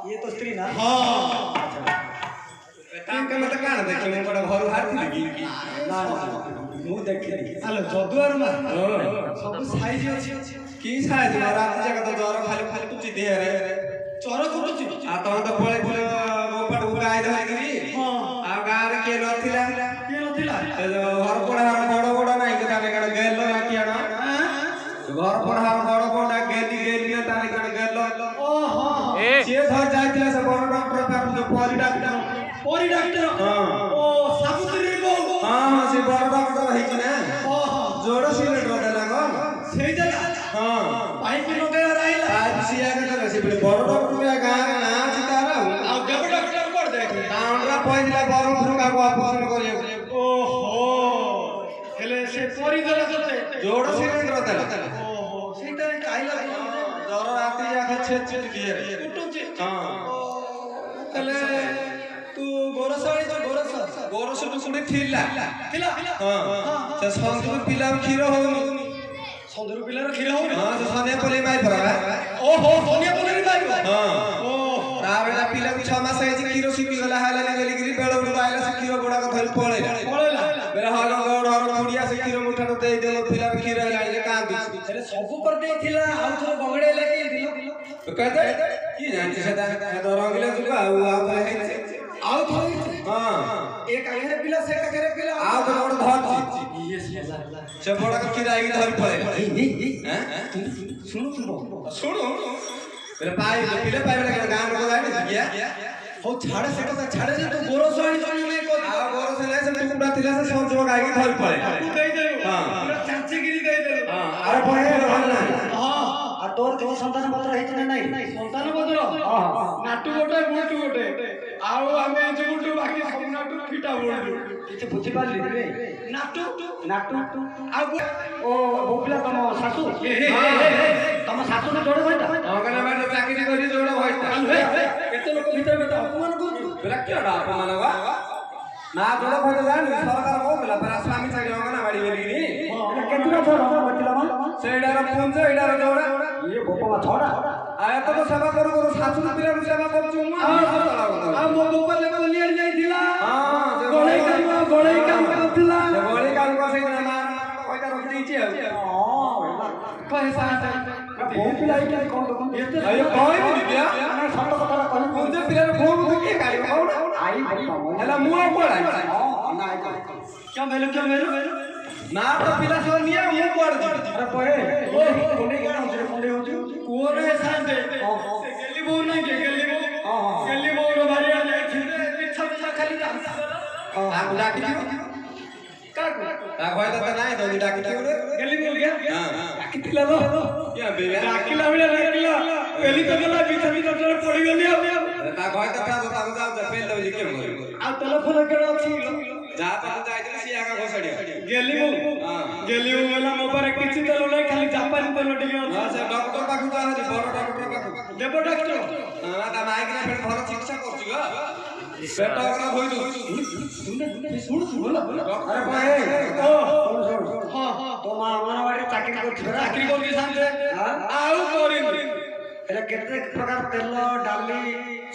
ये तो स्त्री ना हाँ के मत कान देखि मैं बड़ा घर हार थी की ना मु देखि हेलो जदुआर मा सब साइज अछि की साइज रात जगह तो जर खाली खाली तुची दे रे चोर कुटुची आ तो पळे गोपट उगाय धरिगिरी हां आ गार के नथिला घर पढ़ार बड़ बड़ नाही के ताने कण गेल ना कियाण घर पढ़ार बड़ बड़ गेली गेली ना ताने कण गेल ओहो से धर जाइतिला से बड़ डॉक्टर का जो परी डॉक्टर हां ओ साबुतरी को हां से बड़ डॉक्टर है कि ना ओहो जोड़ सिलेंडर देला गो सेई जगह हां पाइप लगे रहला आज सिया के से बड़ डॉक्टर में गार ना जितारा आ गब डॉक्टर कर दे तांडरा पहिला बड़ फुका को ऑपरेशन करिए ओहो हेले से परी देला सते जोड़ सिलेंडर देला ओहो सेटा काइला जर राती आखे छेद दिए कुटुची हां तले तू गोरसाळी जो गोरस तो कुडे थिला हां से संदूर पिला खीर होनी संदूर पिलार खीर होनी हां से सने पले माई भरा ओहो सोनिया पले माई हां ओहो रावेला पिला 6 मास है जे खीर सिपी गला हाले ने गेली गिरी बेळ उड़ आइला से खीर गोडा को धरि पळेला बेरा हालो गोड हर कुडिया से खीर मुठा तो दे देलो पिला खीर आइला जे कांदी अरे सब कर देथिला आ थोर बगड़े लेके दिलो कहते की जानते सदा तो रंगले जुका आ है आउ थोड़ी हां एक आगे पिला से का करे पिला आ तो बड़ धर से बड़ा को किराए की धरी पड़े हैं सुनो सुनो मेरे पाई पिले पाई वाला गांव लोग जाने दिया हो छाड़े से कथा छाड़े से तो गोरो सोनी सोनी में को आ गोरो से ले से टुकड़ा तिला से सोच जो गाय की धरी पड़े तू दे दे हां पूरा चांचीगिरी दे दे हां अरे पड़े रहना हां आ तोर केव संतान पत्र हेत नै संतान पत्र हां नाटू गोटे बुटू गोटे आउ आमे जे बुटू बाकी सब नाटू फिटा बोलू किछ बुझी पाली रे नाटू नाटू आ ओ बोपला तम सासू तम सासू न जोड़ होइता अंगना में चाकरी करी जोड़ होइता केते लोक भीतर बेटा अपमान करू बेला केडा अपमान बा ना जोड़ होइता जान सरकार को बेला पर स्वामी चाकरी अंगना बाड़ी बेली हां केतना छोड़ बचला मन सेडार पुंज एडार जोड़ ये बोपा छोड़ा आया तो सेवा करू करू सासू पिला सेवा करछु म आ मो बोपा लेवल नियर जाइथिला हां गोळई काम करथिला गोळई काम से ना मार होइता रखि दैछि पैसा बोपिला के कोन कोन एते अयो कोइ नि दिया ना सत कथा कहू पुंज पिला भोग तो के गाड़ी कौन आई बोपा हला मुआ कोड़ा हां ना आई क्यों मेलो ना तो पिला सो निया मु कोड़ जी अरे पहे ओ कोने के कोने हो कोरे साथे गेली बो नहीं के गेली बो रो भारी आ जाई छी पिछा पिछा खाली जा आ डाकी दियो का होय तो नाही तो डाकी दियो रे गेली बोल गया हां डाकी दिला लो या बेबे डाकीला बेला डाकीला पेली तो गला पिछा पिछा पड़ी गली अब ता होय तो ता जाओ पेल दो जी के मोर आ टेलीफोन केड़ा अछि जा तो जाइतली सी आगा घोसड़िया गेली बो वाला मोबाइल किछि तो नै खाली जापानी तो लटी गयो हां से डॉक्टर पाखु जा हरि बड़ डॉक्टर पाखु देबो डॉक्टर हां ता माइक रे फेर भलो चिकित्सा करछु ग पेट ओकरा होई दउ सुन बोला अरे भाई ओ हां तो मा अंगनवाड़ी चाकरी करछ चाकरी करके साथे आउ करिन एला केते प्रकार तेल डाली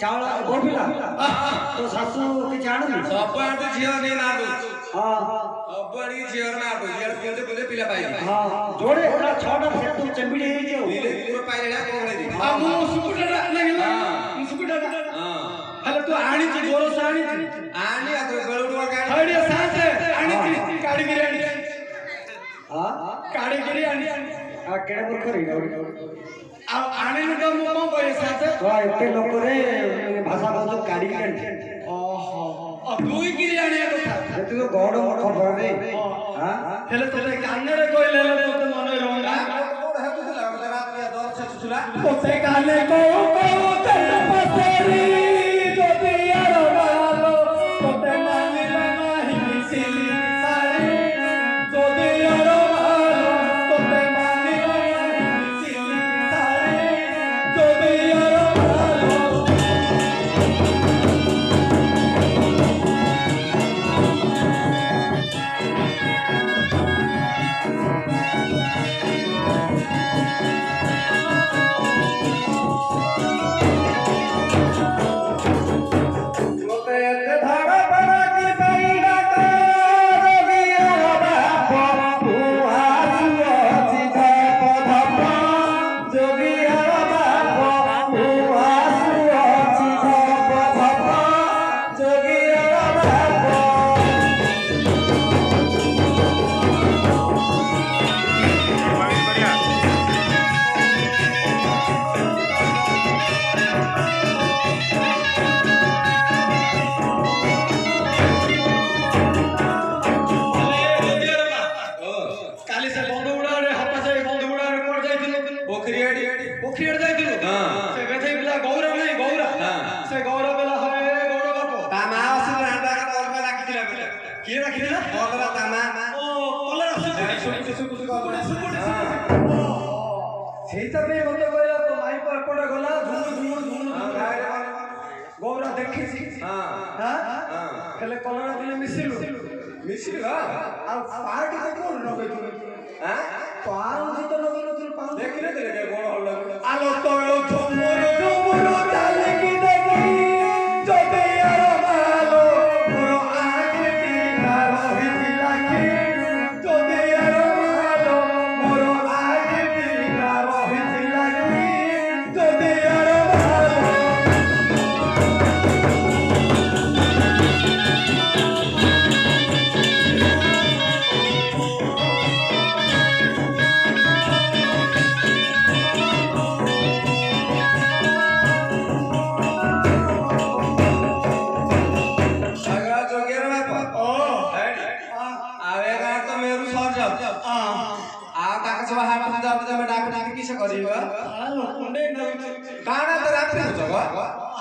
चावल बोपिला तो सासू के जानू सब आटे झियो ने ना दउ हां सब आड़ी झियो ना दउ येड़ पेले पेले पिला पाई हां जोड़े ओला छोटा से तू चंबीड़ी हे जे धीरे धीरे पाई रे कोगळे दी आ मु सुकुटा लागला मु सुकुटा हां हले तू आणी जी गोरो साणी आनी आ तो गळुडवा गाडी हडी साथे आणी जी काडी गिरी आणी हां काडी गिरी आणी आ केडे मूर्ख रे आ आणी न मु को कहे साथे हां एते लोक रे भाषा बोल काडी गिरी आणी ओहो आ दुई गिरी आणी कथा तू तो गौड़ मूर्ख रे हां हेले तोते कान्नरे कइले ले तोते मने रहना कोड हेतु दिला रात या दर से सुला तोते काले को तन पसरी तोते यार बालो तोते मानिला नाही मिसिली सारे तोते यार बालो तोते मानिला नाही मिसिली सारे तोते यार बालो पोखरियाड़ जाइथिलु से बेथै बिला गौरा नै गौरा से गौरा बेला हरे गौरा बाप तामा असि रांडा का तोल पे राखिथिला बेला के राखिथिला ओकरा तामा ओ कलर असु सुकुसु ସେଇଟା ପାଇଁ ମତେ କହିଲା ତ ମାଇ पर ଏପଟେ ଗଲା ଝୁମୁ ଗୌରା ଦେଖିଛି ହେଲେ କଲର ଦିନେ ମିଶିଲୁ ଆଉ ପାର୍ଟି ତ କୋଉ ନଗେଇଥିଲୁ ପାଉଁଜି ତ ନଗେଇନଥିଲୁ ପାଉଁଜି ଦେଖିଲେ କେ ବଡ଼ ହଲ ଆଲୋ ତଳ ଝୁମୁରୁ ଚାଲିକି ଦେଖି ଯଦି ଆର ମାଲୋ ମୋର ଆଖିଟି ନା ରହିଥିଲା କି ଯଦି ଆର ମାଲୋ ମୋର ଆଖିଟି ନା ରହିଥିଲା କି ଯଦି ଆର ମାଲୋ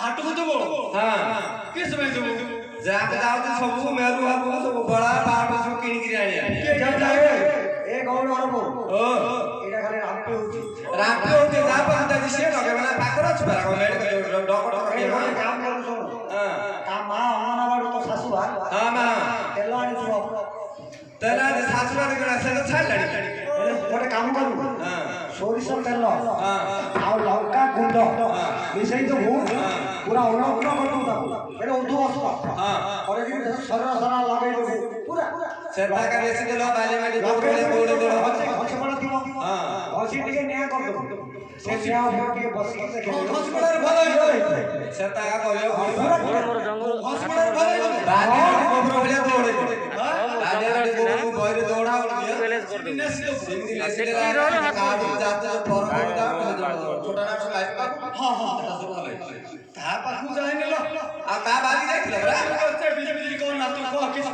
हाट को देबो हां किस में देबो जाके जाओ सब मेरू हबो सब बड़ा पाट सब किन गिरी आनी के जाए ए गौड़ हरबो ओ एटा खाली रात होते जा पर दादी से लगे माने पाकर छ बरा मेडिकल डॉक्टर के काम करू सुन हां काम मा अंगनवाड़ी तो सासू हां मा तेलाणी तू तेला सासुरा के से तो छाड़ लाड़ी गोटे काम करू हां सोरिष तेल हां आ लंका गुंड मिसई तो पूरा उण कर दू ताको एटा उठो आसो हां और ये सररा सरा लगाई दो पूरा सेता का बेसी देलो बाले माटी बोले बोले दो हछ बड़ा दिबो हां हछि टिके निया कर दो से सिया टिके बस के हछ बड़ा भलो सेता का कहयो मोर जंगल हछ बड़ा भलो बाले गोबर बोले दौड़े बाले माटी गोबर बहिरे दौड़ा उड़ बैलेंस कर दो सिंधी लेसे काट जाते पर छोटा नाम से लाइफ हां हां ता सब भलो ता पाखु जाय नेलो आ ता बाली जाइथिला बरा बिजली बिजली कोन ना तू किस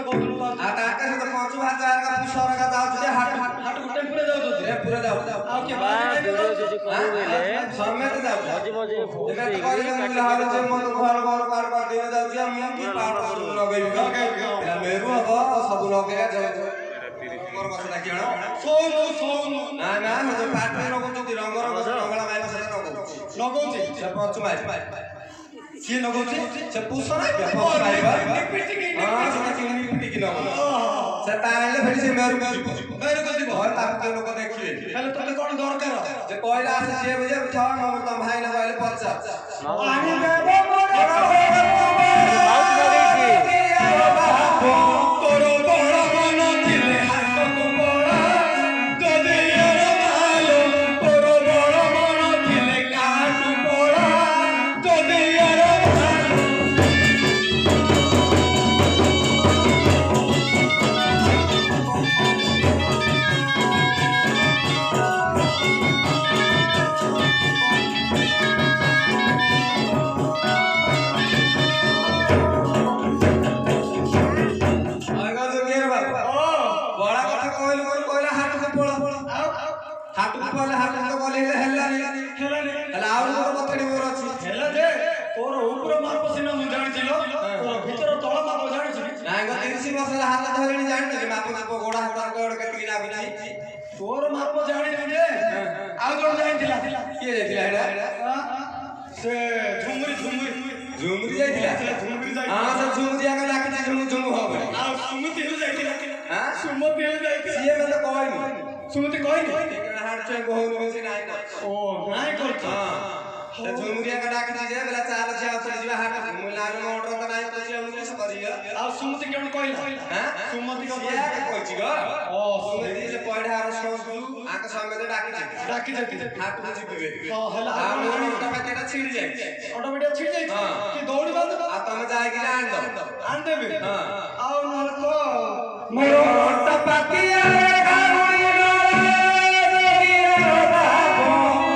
कहलु आ ता का से 5000 का पुसर का जाउ जे हाट हाट को टेम्परे जाउ तो ए पूरा जाउ आ के बाद वीडियो जे करू बेले समेत जाउ मजे मजे एबे तो कहले मिलाल जे मत घर घर कर दिन जाउ जे हम की पाट लगेबी मेरू हबो सब लगेगा जाउ मोर बस डाकी हण सोनु ना ना जो पाट में लगो तो रंगर रंगला माइला से लगो लगौची से पंच माइ के लगौची से पुसर के पंच माइ पिटी के हां से किनी पिटी कि लगो से ताले फेरी से मेरू मेरे को दिबो और ताप के लोग देखिए हेले तते कोन दरकार जे कहला से जे बजे उठा न त भाई न कहले 50 पानी देबो मोर माउथ में गई तोरो बड़ा मन दिले हाथ को बड़ा तदे यार मालो तोरो बड़ा मन दिले काट बड़ा तदे यार आगा जो केर बा बड़ा कथा कहले मोर कहला हाट को पळा हाट को पळा हाट तो कहले हेलानी हेला आउ मोर बतडी मोर अछि हेला दे तोर ऊपर माप सिना मु जानिছিলো तोर भीतर तळ माप जानिछि नांग 30 वर्ष हाथ धरणी जानि कि माप माप गोडा हाथ गोड केतकी ना बिछि तोर माप जानिछि जे आ जोड जानिथिला के जाइथिला हेडा से झुमरी झुमरी जाइथिला झुमरी जाई हां से झुमरी आगे लाखि झुम होबे आ सुमति हो जाइथिला हां सुमति हो जाइथिला सीए में तो कहनी सुमति कहनी एकरा हाट से बहु होसी नाही ना ओ नाही करछ हां ते झुमरी का डाकि जे बेला चाल छे चली जीवा हाट मुलान मोटर त नाही तो से उनके से करिया आ सुमति केन कहला हां सुमति का सीए के कहछि ग ओ सुमति से पढ़ा हार सोचू आके संगे डाकि डाकी जाती हाट को जीबे हां हला आ मोर तो केटा छिड़ जाय ऑटोमेटिक छिड़ जाई हां कि दौड़ी बांध आ तमे जाय कि आन दो आन देबे हां आओ नल को मोर टपतिया गाउनी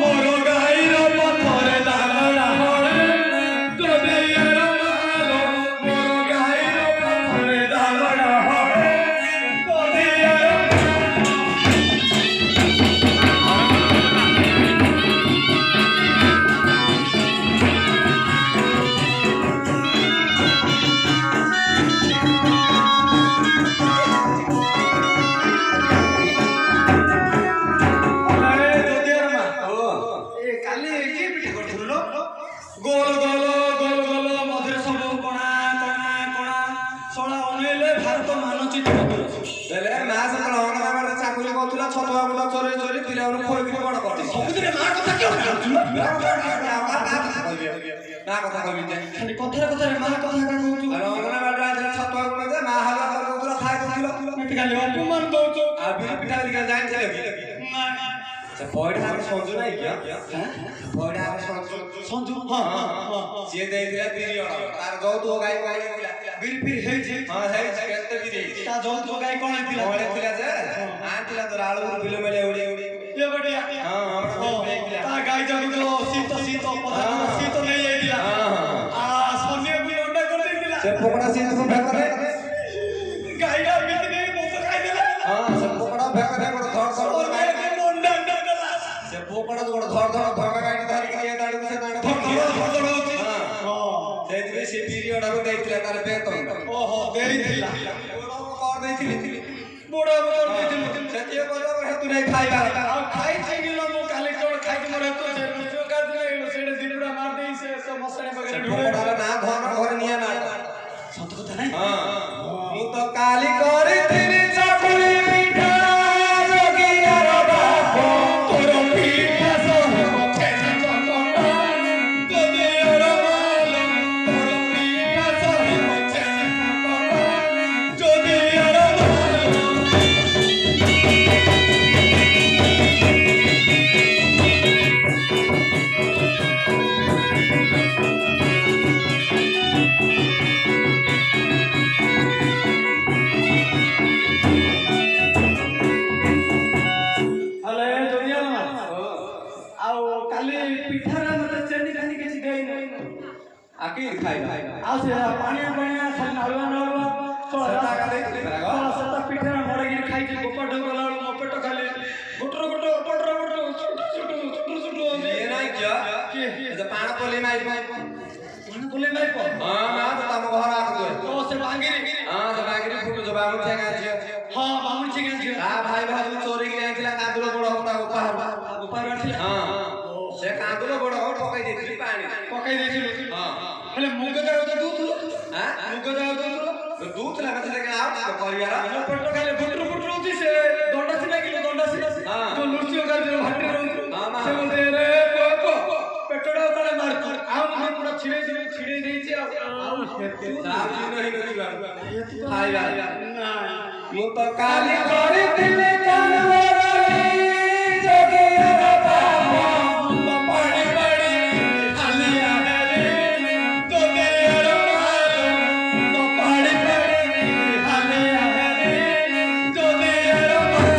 मोरो गाईर पथरे दालड़ा तदे यार मालो मोरो गाईर पथरे दालड़ा तदे यार गोल गोल गोल गोल मधुर सब कणा कणा कणा सोळा अनेले भारत मानचित्र बेले मास पर अंगना मार चाकुरी करथुला छतवा गुडा चोरी चोरी पिला उन खोई कि बड करथि ସବୁଦିନେ ମା କଥା କିਉਂ କହୁଛୁ ना कथा कहि दे ଖାଲି କଥାରେ କଥାରେ ମା କଥା କାଣ କହୁଛୁ अरे अंगना मार राज छतवा गुडा जे मा हला करथुला खाइ करथुला ଏଠି ଖାଲି ଅପମାନ ଦଉଛୁ आ बिल पिठा लिखा जाय छले से पॉइंट हार संजू नाही क्या पॉइंट हार संजू ସଞ୍ଜୁ ହଁ ହଁ ସିଏ ଦେଇଥିଲା ପିରିୟଡ଼ ତାର ଯୌତୁକ ଗାଈ କହିଥିଲା ବିରି ଫିରି ହେଇଛି ହଁ ହେଇଛି କେତେ ବିରି ତା ଯୌତୁକ ଗାଈ କଣ ହେଇଥିଲା କଣ ଥିଲା ଯେ ଆଣିଥିଲା ତ ଆଳୁ ବିଲ ମେଲେ ଉଡି ଉଡି ଏ ବଢିଆ ହଁ ଆମର ହେଇଥିଲା ତା ଗାଈ ଜଗିଥିଲ ଶୀତ ଶୀତ ଶୀତ ନେଇ ଯାଇଥିଲା ଆ ଶନିକୁ ଅଣ୍ଡା କରିଦେଇଥିଲା ସେ ପକଡା ସିଏ ତ ଭେକରେ ଗାଈଟା ଏମିତି ନେଇ ମତ ଖାଇଦେଲା ହଁ ସେ ପକଡା ଭେକରେ ଗୋଟେ ଧର ଧର ଅଣ୍ଡା ଅଣ୍ଡା କଲା ସେ ପକଡା ଗୋଟେ ଧର ଧର ଭଗା ଗାଈ ଧରିକି ଏ ଦାଡକୁ ସେ ଦାଡ ସେଇଥିପାଇଁ ସେ ପିରିୟଡକୁ ଦେଇଥିଲା ତାର ବେତନ ଓହୋ ଦେଇଥିଲା କର ଦେଇଥିଲି ବୁଢା ବୁଢା ଦେଇଥିଲୁ ସେତିକି କରିବା ହେତୁ ନାହିଁ ଖାଇବା ଆଉ ଖାଇଛି କିଲୋ ମୁଁ କାଲି କେବଳ ଖାଇକି ମୋର ହେତୁ ସେ ରୋଜଗାର କାଟିଲେ ସେଇଟା ଦିପୁଡ଼ା ମାରି ଦେଇ ସେ ମଶାଣି ପାଖରେ ପୋକଟାର ନା ଧନ ଘରେ ନିଆ ନା ସତ କଥା ନାହିଁ ମୁଁ ତ କାଲି କରିଥିଲି ଚକୁଳି ପିଠା ଯୋଗିଆର ବାପ ତୋର ପିଠା ସହ ଛେନା ଚଟଣା ଗୋଦିଆର ମାଲ ତୋର ପିଠା ସହ ଛେନା ଚଟଣା ଗୋଦିଆର ମାଲ ହେଲେ ଦୁନିଆ ଆଉ କାଲି ପିଠାରେ ମତେ ଚେନି ଫେନି କିଛି ଦେଇନି ଆକି ଖାଇବା ଆଉ ସେ ପାଣିଆ ପାଣିଆ ଖାଲି ନାଳୁଆ ନାଳୁଆ ସେଟା କାଲି ସେଟା ପିଠାରେ ମଡ଼େଇକି ଖାଇକି ଗୋପାଟ ଗଲା ବେଳକୁ ମୋ ପେଟ ଖାଲି ଗୁଟର ଛୋଟ ଛୋଟ ଇଏ ନାଇଁ କିଏ ଯେ ପାଣ ପଲି ମାଇ ମାନେ ବୋଲେ ନାଇଁ ପ ନା ତ ତମ ଘର ଆକୁ ଓ ସେ ବାଙ୍ଗିରି ସେ ବାଙ୍ଗିରି ଫୁଟୁ ଜବା ମୁଁ ଠେଙ୍ଗା ଝିଅ ହଁ ବାମୁଣି ଚିକେନ ଝିଅ ତା ଭାଇ ଭାଉଜ ଚୋରିକି ଯାଇଥିଲା କାନ୍ଦୁଲ ବଡ଼ ହତା ଉପହାର ଗୋପାଳ ଆସିଲା ସେ କାନ୍ଦୁଲ ବଡ଼ ହଉ ପକେଇ ଦେଇଥିଲି ପାଣି ପକେଇ ଦେଇଥିଲୁ ହେଲେ ମୁଗ ଯାଉ ତ ଦଉଥିଲୁ ମୁଗ ଯାଉ ଦଉଥିଲୁ ଦଉଥିଲା କଥା କି ଆଉ ପରିବାର ମୋ ପେଟ ଖାଲି ଗୁଟର ଗୁଟର ହଉଛି ସେ ଦଣ୍ଡା ସିନା ଯୋଉ ନୃସିଂହ କାର୍ଯ୍ୟ ଭାଟି ରହୁଛି ସେ ମତେ ରେ ପେଟଟା କାଳେ ମାରୁଛି ଆଉ ମୁଁ ପୁରା ଛିଡେଇ ଦେଇଛି ଆଉ ଖାଇବା ନାଇଁ ମୁଁ ତ କାଲି କରିଥିଲି ଯୋଗିଆର ବାପ ପାଣି ପାଣି ହାଲିଆ ହେଲି ତୋ ଦେହର ମାଲ ତୋ ପାଣି ପାଣି ହାଲିଆ ହେଲି ତୋ ଦେହର ମାଲ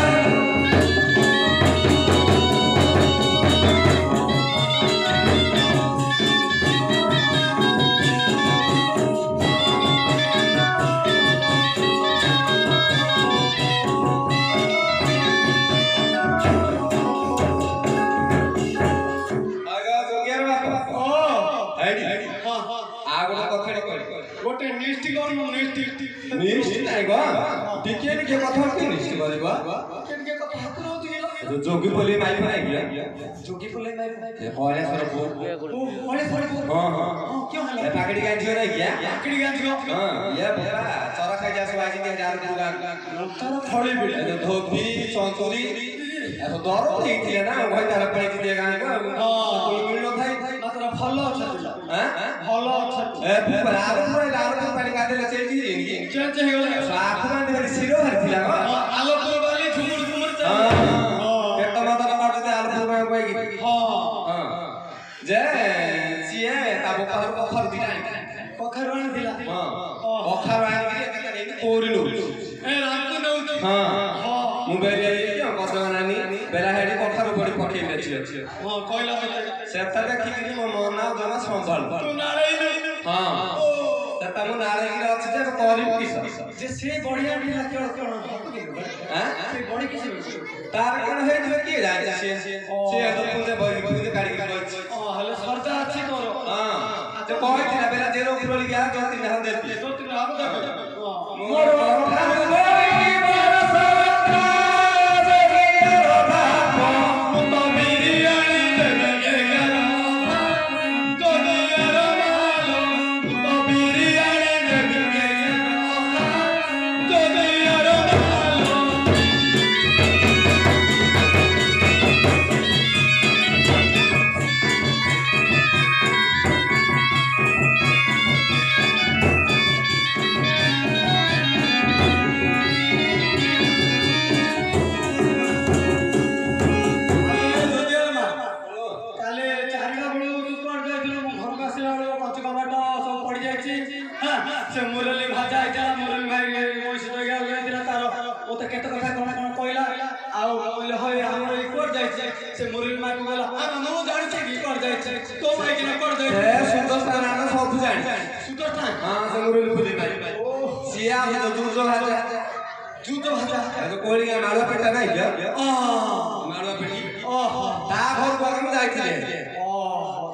ଗୋଟେ ନିଷ୍ଠି କଣ ନିଷ୍ଠି ନିଷ୍ଠି ନାଇଁ ଗো ଟିକେ ଟିକେ କଥା କି ନିଷ୍ଠି କରିବ ଟିକେ କଥା ହାତ ରହୁଛି କି ଯୋଗୀ ବୋଲି ମାଇ ନାଇଁ କି ଯୋଗୀ ବୋଲେ ନାଇଁ ଏ କହିଲେ ସର ବୋ ପଳେ ପଳେ ହଁ क्यों ଏ ପାକડી ଗାଁ ଝିଅ ନାଇଁ କି ଆକડી ଗାಂಜಿ ଇଏ ବାବା ଚରା ଖାଇ ଯାସ ବାଜି ଦି ଯାର ପୁରା ତାର ଫଳି ବିଡି ଏ ଧୋତି ଚଞ୍ଚୁରୀ ଏ ତ ଦର ହେଇଥିଲା ନା ଭାଇ ତାର ପଳେଇ ଦି ଗାଁ କୁ କୋଇ ମିଳ ନ ଥାଇ ମାତ୍ର ଭଲ ଅଛନ୍ତି ଭଲ ଅଛନ୍ତି ଏ ଆର ପାଣି ଗାଦେଲେ ଚେଞ୍ଜ ହେଇନି ଚେଞ୍ଜ ହେଇଗଲା ସାଫ ବାନ୍ଧି ଭାରି ଶିର ଧରିଥିଲା ଆଲୋପୁର ବାଲି ଝୁମୁର ଝୁମୁର କେତ ମାତ୍ର କାଟୁତେ ଆଲୋପୁର ପାଇଁ କହିକି ଯେ ସିଏ ତା ବୋପାର କଖାରୁ ଦିଟା କଖାରୁ ଆଣିଥିଲା କଖାରୁ ଆଣିକି କୋରିଲୁ ଏ ରାମକୁ ନଉଛୁ ମୁଁ ବେରିଆ ଯାଇକି କଦମ ନାନି ବେଲା ହେଡି କଖାରୁ ବଡି ପକେଇ ଅଛି କହିଲା ମତେ ସେଟା ଦେଖିକି ମୋ ମନ ଜମା ସମ୍ଭାଳ ତୁ ନାଳେଇଲୁ ସେଟା ମୁଁ ନାଳେଇକି ଅଛି ଯେ କରିବୁ କିସ ଯେ ସେ ବଢିଆ ପିଲା କେଳ କେଳ ସେ ବଢି କିଛି ତାର କଣ ହେଇଥିବ କିଏ ଜାଣିଛି ସିଏ ତ ପୁଣି ବହି କାଢିକି କହିଛି ହେଲେ ସର୍ଦା ଅଛି ତୋର ସେ କହିଥିଲା ବେଲା ଜେର ଉପରଳି ଗା ଜତି ନା ଦେବି ମୋର से मुरली भाजा आइला मुरली भाई मोइस जगह गइला तार ओते केते कथा कोन कोन कहला आ कहले होय हमर ई कोर जाय छे से मुरली माई को गेला आ नो जानि छे की कोर जाय छे तो माई कि न कोर जाय छे सुदर्शन ना सब जानि सुदर्शन हां से मुरली फुली माई सिया तो जुजो भाजा तो कोली का मालवा पेटा नहीं क्या मालवा पेटी ता घर को हम जाइथिले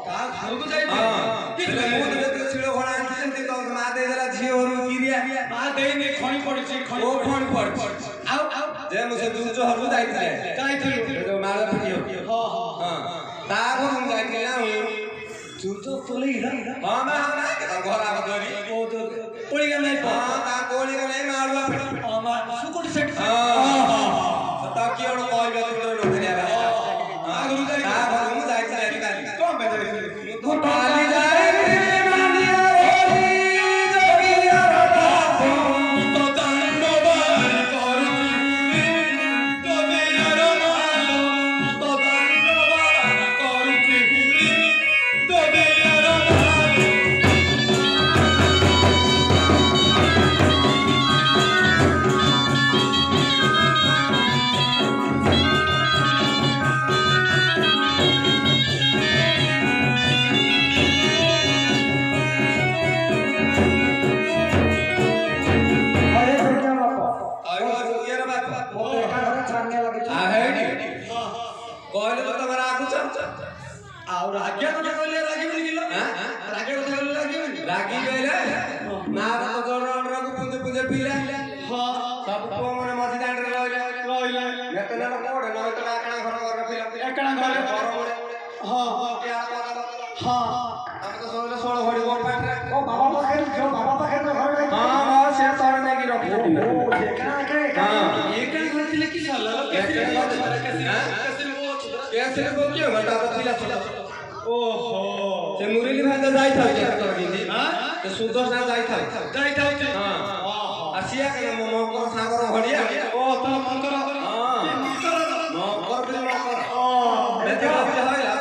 ता घर को जाइथिले हां कि मु तो छिड़ो घोड़ा ଦେଇନି ଖଣି ପଡିଛି ଖଣି ଓ ଖଣି ପଡିଛି ଆଉ ଯେ ମୁଁ ସେ ଦୁଜ ହରକୁ ଯାଇଥିଲେ ଯାଇଥିଲୁ ଯୋଉ ମାଳ ପିଟି ହଁ ତା ଘରକୁ ଯାଇଥିଲି ନା ତୁ ତ ପଳେଇ ନା ହଁ ନା ଘର ଆଗ ଧରି ପଳେଇ ଗଲା ହଁ ତା କୋଳି ଗଲେ ମାଳୁଆ ପିଟି ମା ସୁକୁଟି ସେଠି ହଁ ତା କିଏ ଗୋଟେ କହିବେ ତୁ ଗୋଟେ ଲୋକରିଆ ଆଗରୁ ଯାଇ ତା ଘରକୁ ଯାଇଥିଲି କାଲି କଣ ପାଇଁ ଯାଇଥିଲି ମୁଁ କାଲି ଯାଇଥିଲି ମାନିଆ ଓଲି ଜଗିଆର ବାପ ତ ଦାଣ୍ଡ ବାରି କରୁଛି ତ ଦେୟର ମାଲ ତ ଦାଣ୍ଡ ବାରି କରୁଛି ତ ଦେୟର ମାଲ କହିଲେ ତ ତମର ଆଗୁଛ ଆଉ ରାଗିଆ କଥା କହିଲେ ରାଗିବନି କିଲୋ ରାଗିଆ କଥା କହିଲେ ରାଗିବନି ରାଗି କହିଲେ ମା ତ ଜଣକୁ ପୁଞ୍ଜେ ପିଲା ସବୁ ପୁଅ ମାନେ ମଝି ଦାଣ୍ଡରେ ରହିଲେ ଏତେ ନେଲ କୋଉଠେ ନହେଲେ ତ ଏକଣା ଘର ଘର ପିଲା ଏକଣା ଘରେ ଘର ଭଳିଆ ହଁ ଆମେ ତ ଶୋଇଲେ 16 ଭଳି ଗୋଟ ପାଖରେ ବାବା ପାଖରେ ଘର ହଁ ସେ ତଳେ ନେଇକି ରଖିଛନ୍ତି କି ସାଲ କେସରେ ବୋକିଏ ଘଟା ତ ପିଲା ଥିଲା ଓହୋ ସେ ମୁରଲି ଭାଇ ଯାଇଥାଉ ସେ ସୁଦର୍ଶନ ଯାଇଥାଉ ଆସିଆ କେନ ମଙ୍କର ସାଙ୍ଗର ଭଳିଆ ଓ ତ ମଙ୍କର ମଙ୍କର ବି ମଙ୍କର ବେତେ ଭାବିଲେ ହଇଲା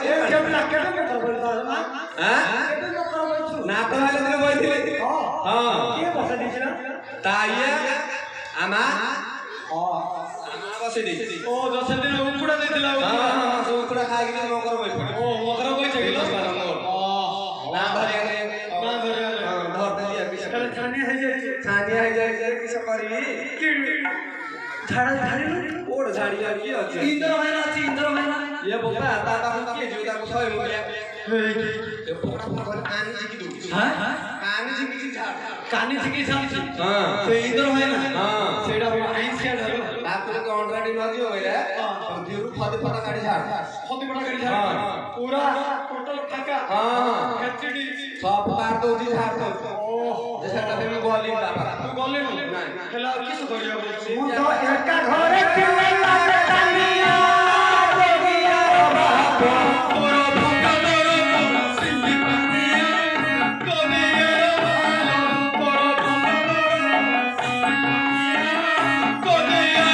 ନା ତ ହେଲେ ଦିନ ବଇଥିଲେ ତା ଇଏ ଆମା ବସେଇ ଦେଇଛି ଓ 10 ଦିନ ଉକୁଡା ଦେଇଥିଲା ସବୁ ଉକୁଡା ଖାଇକି ମକର ବଇ ପଡେ ଓ ମକର ବଇছে କିଲୋ ନା ଧରିଆଲେ ଛାନିଆ ହେଇଯାଇଛି କିସ କରିବି ଝାଡା ଝାଡିଲୁ କୋଡ ଝାଡି ଯାଉ କିଏ ଅଛି ଇନ୍ଦ୍ର ଭାଇନା ଅଛି ଇନ୍ଦ୍ର ଭାଇନା ଇଏ ବୋପା ତା ପାଖକୁ କିଏ ଯିବ ତାକୁ ଶହେ ମୁଲିଆ ହେଇକି ଏ ପୋକଟା ପୋକଟା କାନି ଝିକି ଦଉଛି କାନି ଝିକି ଝାଡ କାନି ଝିକି ଛାଡୁଛି ସେ ଇନ୍ଦ୍ର ଭାଇନା ସେଇଟା ଆଇଁସିଆ ଢାଲ ତାପରେ ତ ଅଣ୍ଡରାଡି ନଯିବ ବୋଇଲେ ଦିରୁ ଫଦି ଫଟା କାଢି ଝାଡ ଫଦି ଫଟା କାଢି ଝାଡ ପୁରା ଟୋଟାଲ ଫାକା ଏଚଡି ସବୁ କାଢ ଦଉଛି ଝାଡ ଦଉଛି ଯେ ସେଟା ବି ଗଲି ବାପା ତୁ ଗଲିନୁ ହେଲା କିସ କରିବା ମୁଁ ତ ଏକା ଘରେ ଥିଲେ କାନିଆ ଦେବିଆ ବାପ ମୋର ଭଙ୍ଗଲର ସିଂହି ପାନିଆ କନିଆ ମୋର ଭଙ୍ଗଲର ସିଂହି ପାନିଆ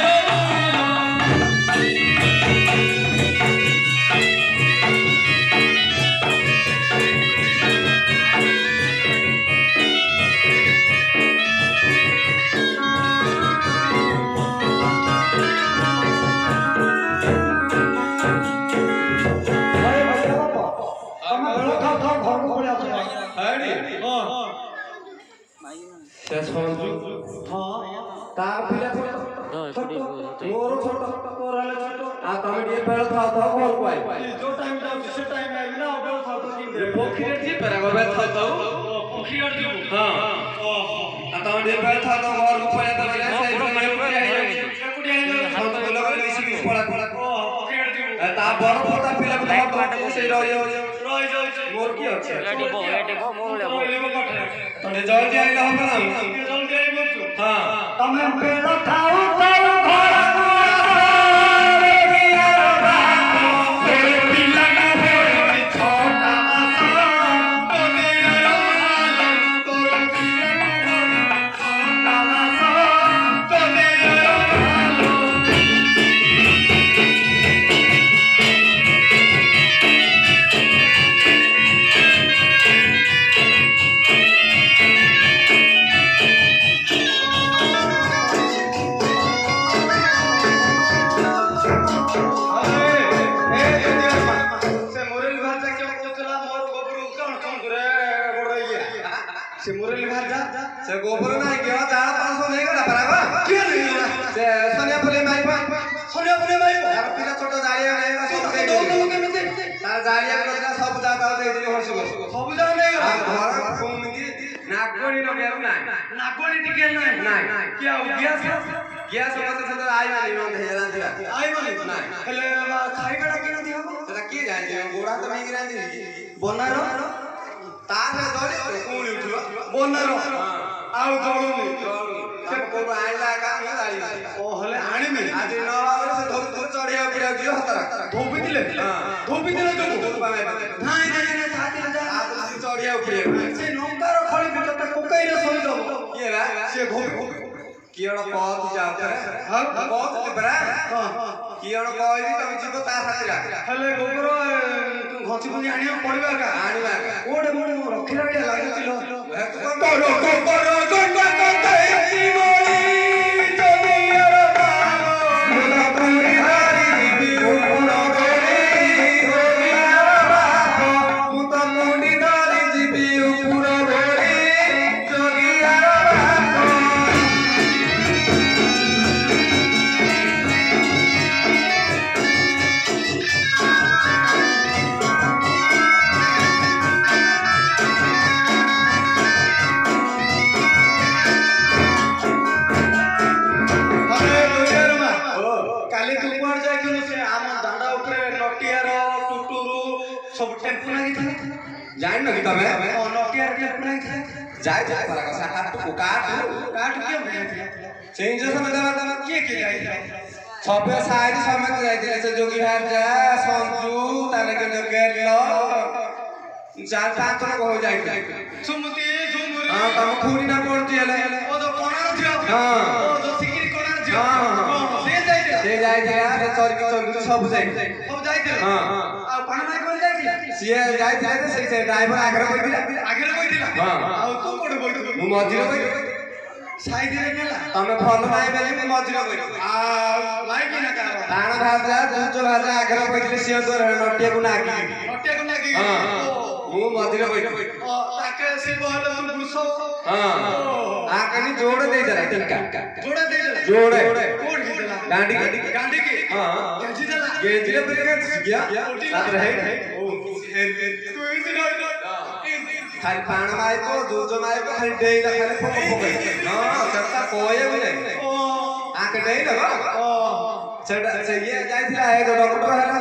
ମୋର ଛୋଟ ତୋର ହେଲେ ଛୋଟ ଆଉ ତମେ ଟିକେ ବେଳ ଥାଉ ଥାଉ ଘରକୁ ଆଇ ଯୋଉ ଟାଇମ ଯାଉଛି ସେ ଟାଇମ ଆଇବି ନା ଅବେଳ ଥାଉ ତ ପକ୍ଷୀରେ ଟିକେ ପେରା ଗବେ ଥାଉ ଥାଉ ପକ୍ଷୀ ଆଡ ଯିବୁ ହଁ ଆଉ ତମେ ଟିକେ ବେଳ ଥାଉ ଥାଉ ଘରକୁ ପଳେଇ ତ ବଲେ ସେଇ ତା ବଡ ବଡ ପିଲାକୁ ଧର ସେଇ ରହିଯାଉଛି ମୋର କି ଅଛି ତମେ ଜଲ୍ଦି ଆଇଲେ ହବ ନା ହଁ ତମେ ବେଳ ଥାଉ ଥାଉ ଘରକୁ से गोबर नहीं गया जाड़ा 500 नहीं गला बराबर क्यों नहीं गला से सोनिया फुले माई यार पिला छोटा जाड़िया नहीं ना सब दे दो तार जाड़िया को सब जाता दे दे हर सब सब जाने घर फोन की नाक ନାଗଣି ନଗେଇବାକୁ ନାହିଁ ନାଗଣି ଟିକେ ନାହିଁ ନାହିଁ କି ଆଉ ଗ୍ୟାସ ଗ୍ୟାସ ମତେ ସେଟା ଆଇବନି ମତେ ହେଇରାନ୍ଧିବା ଆଇବନି ନାହିଁ ହେଲେ ଖାଇବାଟା କେମିତି ହବ ସେଟା କିଏ ଜାଣିଛି ଗୋଡା ତ ନେଇକି ରାନ୍ଧିବି ବନାର ତାର ଦଳି କୋଉଠି ଉଠିବ ବନାର ଆଉ ଜଳୁନି ସେ କୋଉଠୁ ଆଣିଲା ଏକା ମୁଁ ଜାଣିବି ଓ ହେଲେ ଆଣିବି ଆଜି ନ ଭାବରେ ସେ ଧରି ଚଢିବାକୁ ପଡିବାକୁ ଯିବ ହତରା ଧୋବିଥିଲେ ଧୋବିଥିଲେ ଯୋଉ ନାଇଁ ନାଇଁ ନାଇଁ ଛାତିରେ ଯା ଚଢିବାକୁ ପଡିବାକୁ ସେ ଲଙ୍କାର ଖଳି ପଟା କୋକାଇରେ ଶୋଇଦବ କିଏ ବା ସେ ଧୋବି କିଏ ଗୋଟେ କହୁ ଯାଉଥିରେ କହୁଥିଲି ପରା କିଏ ଗୋଟେ କହିବି ତମେ ଯିବ ତା ସାଥିରେ ହେଲେ ଗୋବର ଘଞ୍ଚି ପୁଣି ଆଣିବାକୁ ପଡିବ ଏକା ଆଣିବା କୋଉଟେ ମୁଁ ରଖିଲା ଭଳିଆ ଲାଗୁଥିଲ ଜାଣିନ କି ତମେ ଯାଇ ଚେଞ୍ଜ ସମୟ କିଏ କିଏ ଯାଇଥିଲା ସଭ୍ୟ ସାହିରେ ସମସ୍ତେ ଯାଇଥିଲେ ସେ ଯୋଗୀ ଭାଜା ସଞ୍ଜୁ ତାହେଲେ ଗେଲ 4-5 ଜଣ କହୁ ଯାଇଥିଲେ ସୁମତି ଝୁମୁରି ହଁ ତମ ଖୁଡି ନା ପଡୁଛି ହେଲେ ଓ ଯୋ କୋଣାର ଝିଅ ହଁ ଓ ଯୋ ସିକିରି କୋଣାର ଝିଅ ସେ ଯାଇଥିଲା ସେ ଚରିକି ଚନ୍ଦୁରୀ ସବୁ ଯାଇଥିଲେ ସବୁ ଯାଇଥିଲେ ହଁ ଆଉ ପାଣମାଇ କୋଣ ଯାଇଥିଲା ସିଏ ଯାଇଥିଲେ ଯେ ସେ ଡ୍ରାଇଭର ଆଗରେ ବଇଥିଲା ହଁ ଆଉ ତୁ କୋଉଠି ବଇଥିଲୁ ମୁଁ ମଝିରେ ବଇଥିଲି ସାଇଡରେ ନେଲା ତମେ ଭଲ ନାହିଁ ବୋଲି ମୁଁ ମଝିରେ ବଇଥିଲି ଲାଇକି ନା କାର ବାଣ ଭାଜା ଦୁଜ ଭାଜା ଆଗରେ ବଇଥିଲେ ସିଏ ତ ନଟିଆକୁ ନାଗି ନଟିଆକୁ ଲାଗି ମୁଁ ମଝିରେ ବଇଥିଲି ତାକେ ସେ ବହଲେ ତୁ ବୁଷ ହଁ ଆକନି ଜୋଡେ ଦେଇଦେଲା ଟିଙ୍କା ଯୋଡା ଦେଇଦେଲା ଜୋଡେ କୋଉଠି ଦେଲା ଗାଣ୍ଡି ଗାଣ୍ଡିକି ହଁ କେଜି ଦେଲା गेଜିରେ ብରେକେ ଗया ତାପରେ ହେଇ ଖାଲି ପାଣ ମାଇପ ଦୁଜ ମାଇପ ଖାଲି ଡେଇଲା ଖାଲି ପୋକ ପକେଇ ହଁ ସେଟା କହିବାକୁ ନାହିଁ ଆକେ ଡେଇଲା ସେଟା ସେ ଇଏ ଯାଇଥିଲା ଏ ଡକ୍ଟର ହେଲା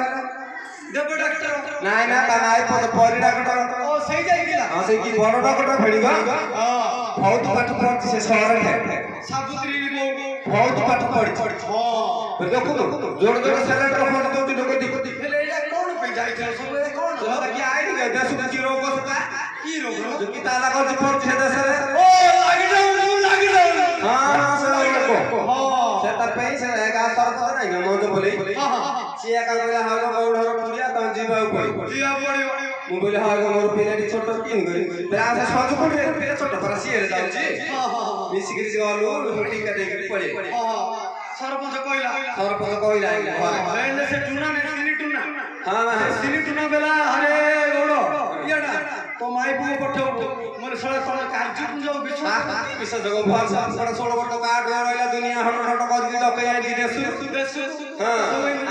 ଦେବ ଡାକ୍ତର ନାଇଁ ନା ତା ମାଇପ ପରି ଡକ୍ଟର ଓ ସେଇ ଯାଇଥିଲା ହଁ ସେଇ କି ବଡ ଡକ୍ଟର ଫେଡ଼ିବ ବହୁତ ପାଠ ପଢିଛି ସେ ସହରରେ ସାବୁତ୍ରୀ ବୋଉ ବହୁତ ପାଠ ପଢିଛି ଦେଖୁନୁ ଜୋର ଜୋର ସେଲେଟର ଫୋନ ଦଉଛି ଲୋକ ଦେଖୁଛି ହେଲେ ଏଇଟା କଣ ପାଇଁ ଯାଇଥିଲା ସବୁ ଏଇଟା କଣ ସେଟା କି ଆଇନି କେ ଦେଶ କି ରୋଗ ସେଟା କି ରୋଗ କି ତାଲା କରିଛି ପଡୁଛି ସେ ଦେଶରେ ଓ ଲାଗିଯାଉ ହଁ ସେ ରୋଗ ସେଟା ପାଇଁ ସେ ଗାଁ ତରଫ ନାହିଁ ନା ମଞ୍ଜ ବୋଲି ସିଏ ଏକା କହିଲା ହଁ ଗୌଡ଼ର ପୁରିଆ ତମେ ଯିବାକୁ ପଡିବ ମୁଁ କହିଲି ହଁ ମୋର ପିଲାଟି ଛୋଟ କିନ୍ କରି ସେ ସଜ ପଡି ପିଲା ଛୋଟ ପରା ସିଏ ଯାଉଛି ମିଶିକିରି ଗଲୁ ଟିକା ଦେଇକିରି ପଳେଇ ସରପଞ୍ଚ କହିଲା ଘରେ ସେ ଟୁନା ସିନି ଟୁନା ହଁ ସିନି ଟୁନା ବେଲା ଆରେ ଗୌଡ଼ ଇଆଡା ତ ମାଇ ପୁଅ ପଠେଇବୁ ମୋର ଶଳେ ତମେ କାର୍ଯ୍ୟ ପୂଜା ବିଶ୍ୱ ଜଗ ଭରସା 16 ବର୍ଷ କାର୍ଡ ରହିଲା ଦୁନିଆ ହଟ ହଟ କରିକି ଡକେଇ ଆଇକି ଦେଶୁ ହଁ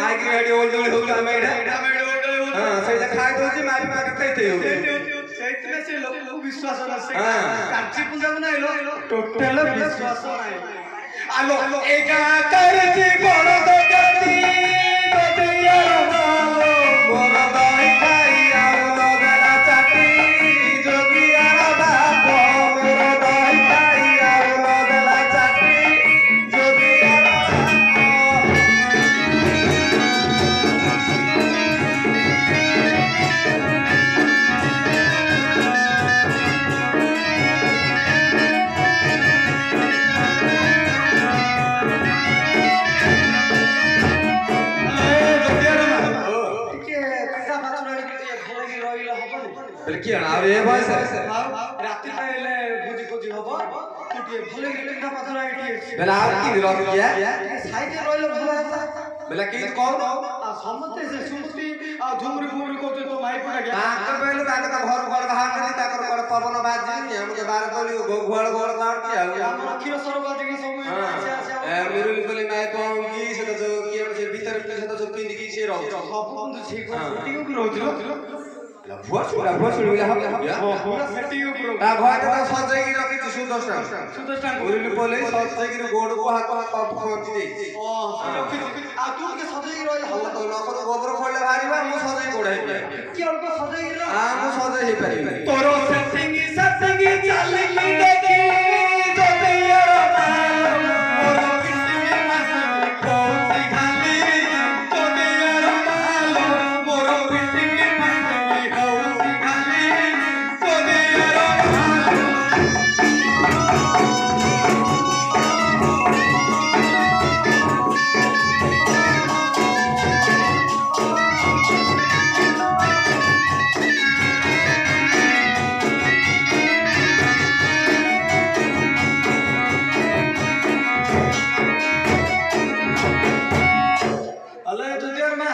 ଆଇକି ହେଡି ଓଲଡଳି ହଉଲା ଆମେ ଏଇଟା ହଁ ସେଇଟା ଖାଇ ଦଉଛି ମାରି ମାରି ଖାଇତେ ହଉ ସେଇଥିରେ ସେ ଲୋକକୁ ବିଶ୍ୱାସ ନାହିଁ କାର୍ଯ୍ୟ ପୂଜାକୁ ନାହିଁ ଟୋଟାଲ ବିଶ୍ୱାସ ନାହିଁ ଆଲୋ ଏକା କରିଛି ବଡ଼ ଦଗତି ମୋର ଦହି ଖାଇ ଆଉ ନଦେଲା ଚାଟି ଯୋଗିଆର ବାପ ମୋର ଦହି ଖାଇ ଆଉ ନଦେଲା ଚାଟି ଯୋଗିଆର କିଏ ଆଉ ଏ ବୟସ ରାତି ପାଇଲେ ଭୋଜି ଭୋଜି ହବ ତୁ ଟିକେ ଭଲ ପିଠା ପାତଳ ଏଠି ବେଲା ଆଉ କି ରଖିያ ସାଇଡରେ ରହିଲେ ଭଲ ହେଲା ବେଲା କି କହୁନ ଆଉ ସମସ୍ତେ ସେ ସୁମତି ଆଉ ଝୁମୁରି ଫୁମୁରି କରୁଛନ୍ତି ତ ମାଇପ ଡାକିଆ ତାଙ୍କ କହିଲେ ତାଙ୍କ ତ ଘର ଘର ବାହାରନ୍ତି ତାଙ୍କର କୁଆଡେ ପବନ ବାଜିନି ଆମେ ତ ବାର କଲି ଘୁଆଳ ଘୁଆଳ କାଢୁଛି ଆଉ ଆମର କ୍ଷୀର ସର ବାଜିକି ସବୁ ମିରୁଲି ବୋଲି ନାଇଁ କଣ କି ସେଟା ଯୋଉ କିଏ ସେ ଭିତରେ ସେଟା ଯୋଉ ପିନ୍ଧିକି ସେ ରହୁଛି ସବୁ ବନ୍ଧୁ ଠିକ ରହୁଥିଲ ଭୁଆ ଛୁଡ଼ି ପୁରା ସେଟିଂ ଉପରେ ତା ଘରେ ତ ସଜେଇକି ରଖିଛୁ ସୁଦର୍ଶନ ସୁଦର୍ଶନ ଉରିଲି ପଲେଇ ସଜେଇକି ଗୋଡକୁ ହାତ ପହଞ୍ଚି ଦେଇଛି ଆଉ ତୁ ଟିକେ ସଜେଇକି ରହିଲେ ଭଲ ତ ନକରୁ ଗୋବର ଖୋଳିଲେ ବାହାରିବା ମୁଁ ସଜେଇ ଗୋଡାଇବି କି ଅଳ୍ପ ସଜେଇକି ରହ ମୁଁ ସଜେଇ ହେଇପାରିବି ତୋର ସେଟିଂ ଚାଲିକି ଦେଖି ଯଦି ୟାର ମୋର ପିଟିଙ୍ଗି ମାସ କହୁଛି ଖାଲି ଯଦି ୟାର ମୋର ପିଟିଙ୍ଗି ମାସ କହୁଛି ଖାଲି ଯଦି अले तुझ्यावर मा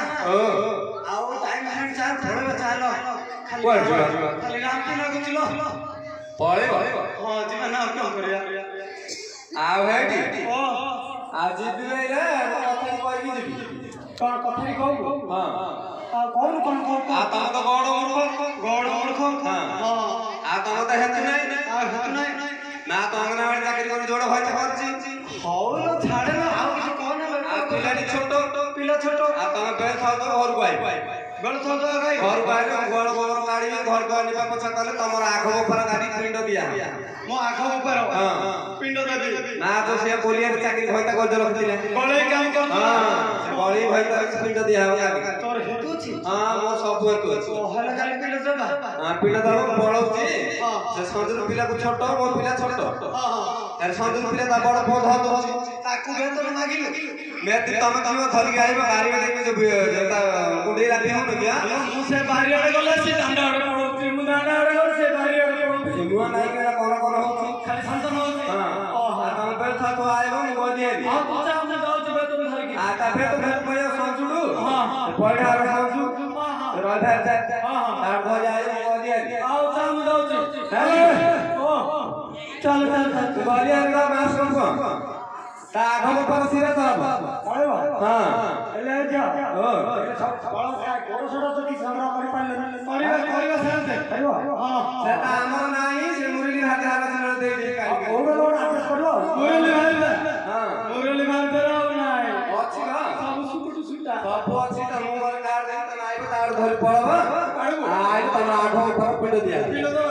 आओ टाइम है चार थोड़े चालो खाली रामती लागुचिलो ପଳେଇବ हां जीवन ना क्यों करिया ଆଉ ହେଇଟି ओ ଆଜି ବି ଏଇରେ କଥା କହିବି ଯିବି कौन कथाई कहू ହଁ कौन कौन ଆଉ ତମ ତ ଗଡ଼ ମୂର୍ଖ गौड़ मूर्ख हां ଆଉ ତମ ତ ହେତୁ ନାହିଁ आ हेतु नहीं ନା ତ ଅଙ୍ଗନବାଡ଼ି ଚାକିରି କରି ଯୋଡ଼ ହଇତ କରିଛି ହଉଲୋ ଛାଡେ ନା ଆଉ କିଛି କହନା ଆଉ ପିଲାଟି ଛୋଟ ପିଲା ଛୋଟ ଆଉ ତମେ ବେଳ ଥାଉ ତ ଘରକୁ ଆଇବ ବେଳ ଥୋ ତ ଗାଇ ଘରକୁ ଆଇଲେ ଗୋଳ ଗୋବର କାଢିବି ଘରକୁ ଆଣିବା ପଛା କଲେ ତମର ଆଗ ଗୋପାର ଗାଡ଼ି ପିଣ୍ଡ ଦିଆ ମୋ ଆଗ ଉପରେ ହଁ ପିଣ୍ଡ ଦେବି ନା ତ ସେ ବୋଲିଆରେ ଚାକିରି ହଇତା ଗଜ ରଖିଥିଲେ ଗଳେ କାମ କରୁଛୁ ସେ ଗଳି ହଇତା ପିଣ୍ଡ ଦିଆ ହବ ଗାଡ଼ି ତୋର ହେତୁ ଅଛି ହଁ ମୋ ସବୁ ହେତୁ ଅଛି ଓହଲା ଗାଳି ପିଣ୍ଡ ଦେବା ପିଣ୍ଡ ଦବାକୁ ବଳଉଛି ସେ ସଞ୍ଜୁର ପିଲାକୁ ଛୋଟ ମୋ ପିଲା ଛୋଟ ତାର ସଞ୍ଜୁର ପିଲା ତା ବଡ଼ ପୁଅ ଧରୁଛି ତାକୁ ବେତନ ମାଗିଲୁ ମେତି ତମେ ତମେ ଧରିକି ଆଇବ ଗାଡ଼ିରେ ଦେଖି ତା କୁଣ୍ଡେଇ ରାତି ହଉନି କି ମୁଁ ସେ ବାରି ଆଡେ ଗଲେ ସେ ଦାଣ୍ଡ ଆଡେ ପଳଉଛି ମୁଁ ଦାଣ୍ଡ ଆଡେ ଗଲେ ସେ ବାରି ଆଡେ ପଳଉଛି ନୂଆ ନାଇଁ କେଟା କଣ କଣ ହଉଛି ଖାଲି ଶାନ୍ତନ ହଉଛି ତମେ ବେଳ ଥାଉ ଆଇବ ମୁଁ କହିଦେବି ହଁ ତୁ ଯା ମୁଁ ଯାଉଛି ବେତନ ଧରିକି ତା ଭେତ କହିବ ସଞ୍ଜୁଡୁ ପଇଡା ସଞ୍ଜୁ ରହିବା ତାର ଧରି ଆଇବ ମୁଁ କହିଦେବି ଆଉ ଯା ମୁଁ ଯାଉଛି ଚାଲ ଚାଲ ଚାଲ ଗଲିଆର ମାସ କଣ ତା ଆଗ ଗୋପାର ସିରେ ତ ହବ ପଳେଇବ ହଁ ହେଲେ ଯା ଗୋଡ଼ ସଡ଼ା ତ କିଛି ସଂଗ୍ରହ କରିପାରିଲେ କରିବା ସେମିତି କରିବ ହଁ ସେଟା ଆମର ନାହିଁ ସେ ମୁରଲି ହାତ ହାତ ଦେଇ ଦେଇ କାଲି ମୁରଲି ଭାଇ ହଁ ମୁରଲି ଭାଇ ଆଉ ନାହିଁ ଅଛି ନା ସବୁ ସୁକୁଟୁ ସୁଟା ସବୁ ଅଛି ତ ମୁଁ ଘରେ କାର୍ଡ ଦେଇ ତ ନାଇବ ତାର ଧରି ପଳବ ଆଇଲେ ତମ ଆଠ ଗୋପାର ପିଣ୍ଡ ଦିଆ ପିଣ୍ଡ